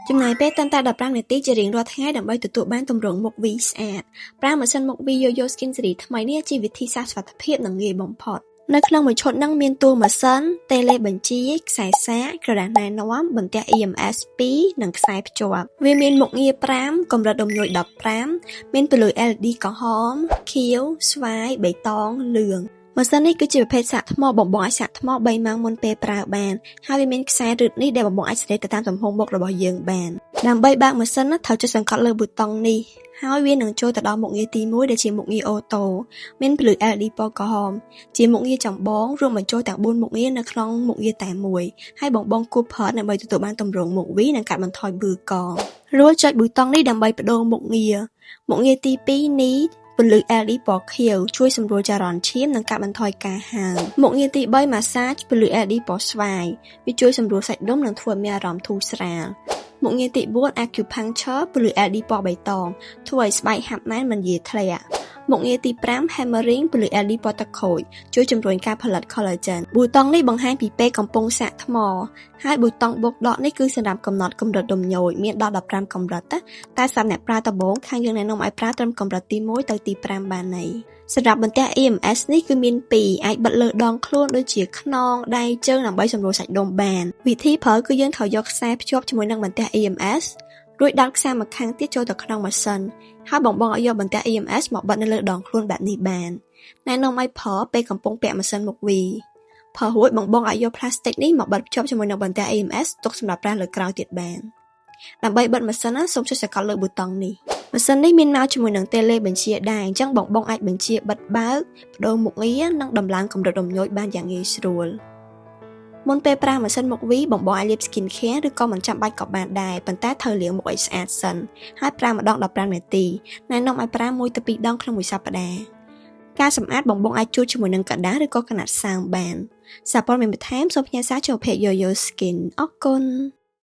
ចំណាយពេលតាមតែ15នាទីជារៀងរាល់ថ្ងៃដើម្បីទទួលបានទម្រង់មុខ V ស្អាតប្រើម៉ាស៊ីនមុខ V Yoyo Skin Series ថ្មីនេះជាវិធីសាស្ត្រសុវត្ថិភាពនិងងាយបំផុតនៅក្នុងមួយឈុតនឹងមានតួម៉ាស៊ីនតេឡេបញ្ជាខ្សែសាកក្រដាសណែនាំបន្ទះ EMS 2និងខ្សែភ្ជាប់វាមានមុខងារ5កម្រិតរំញោច15មានពន្លឺ LED ក្រហមខៀវស្វាយបៃតងលឿងម៉ាស៊ីននេះគឺជាប្រភេទសាកថ្មបំបងអាចសាកថ្ម3ម៉ោងមុនពេលប្រើបានហើយវាមានខ្សែរឹតនេះដែលបំបងអាចសេរីទៅតាមទំហំមុខរបស់យើងបានដើម្បីបើកម៉ាស៊ីនត្រូវចុចសង្កត់លើប៊ូតុងនេះហើយវានឹងចូលទៅដល់មុខងារទី1ដែលជាមុខងារអូតូមានពន្លឺ LED ពណ៌ក្រហមជាមុខងារចម្បងរួមបញ្ចូលទាំង4មុខងារនៅក្នុងមុខងារតែមួយហើយបងគួរប្រើដើម្បីទទួលបានទម្រង់មុខ V និងកាត់បន្ថយប៊ឺករួចចុចប៊ូតុងនេះដើម្បីបដូរមុខងារទី2នេះពន្លឺ LED ពណ៌ខៀវជួយសម្រួលចរន្តឈាមនិងកាត់បន្ថយការហើមមុខងារទី3 Massage ពន្លឺ LED ពណ៌ស្វាយវាជួយសម្រួលសាច់ដុំនិងធ្វើឲ្យមានអារម្មណ៍ធូរស្រាលមុខងារទី4 Acupuncture ពន្លឺ LED ពណ៌បៃតងធ្វើឲ្យស្បែកហាប់ណែនមិនយាយធ្លាក់មុខងារទី5 Hammering ពន្លឺ LED ពណ៌ទឹកខូចជួយជំរុញការផលិត collagen ប៊ូតុងនេះបង្ហាញពីពេលកំពុងសាកថ្មហើយប៊ូតុងបុកដកនេះគឺសម្រាប់កំណត់កម្រិតរំញោចមានដល់15កម្រិតតែសម្រាប់អ្នកប្រើដំបូងខាងយើងណែនាំឲ្យប្រើត្រឹមកម្រិតទី1ទៅទី5បានហើយសម្រាប់បន្ទះ EMS នេះគឺមាន2អាចបិទលើដងខ្លួនដូចជាខ្នងដៃជើងដើម្បីសម្រួលសាច់ដុំបានវិធីប្រើគឺយើងត្រូវយកខ្សែភ្ជាប់ជាមួយនឹងបន្ទះ EMS រួចដោតខ្សែម្ខាងទៀតចូលទៅក្នុងម៉ាស៊ីនហើយបងឲ្យយកបន្ទះ EMS មកបិទនៅលើដងខ្លួនបែបនេះបានណែនាំឲ្យប្រើពេលកំពុងពាក់ម៉ាស៊ីនមុខ V ប្រើរួចបងឲ្យយកផ្លាស្ទិកនេះមកបិទភ្ជាប់ជាមួយនឹងបន្ទះ EMS ទុកសម្រាប់ប្រើលើក្រោយទៀតបានដើម្បីបិទម៉ាស៊ីនសូមចុចសង្កត់លើប៊ូតុងនេះម៉ាស៊ីននេះមានមកជាមួយនឹងតេឡេបញ្ជាដែរអញ្ចឹងបងអាចបញ្ជាបិទបើកបដូរមុខងារនិងដំឡើងកម្រិតរំញោចបានយ៉ាងងាយស្រួលមុនពេលប្រើម៉ាស៊ីនមុខ V បងអាចលាប skin care ឬក៏មិនចាំបាច់ក៏បានដែរប៉ុន្តែត្រូវលាងមុខឲ្យស្អាតសិនហើយប្រើម្ដង15នាទីណែនាំឲ្យប្រើ1ទៅ2ដងក្នុងមួយសប្តាហ៍ការសម្អាតបងអាចជួយជាមួយនឹងកដាស់ឬក៏កណាត់សើមបានសារព័ត៌មានបន្ថែមសូមផ្ញើសារចូលเพจ Yoyo Skin អរគុណ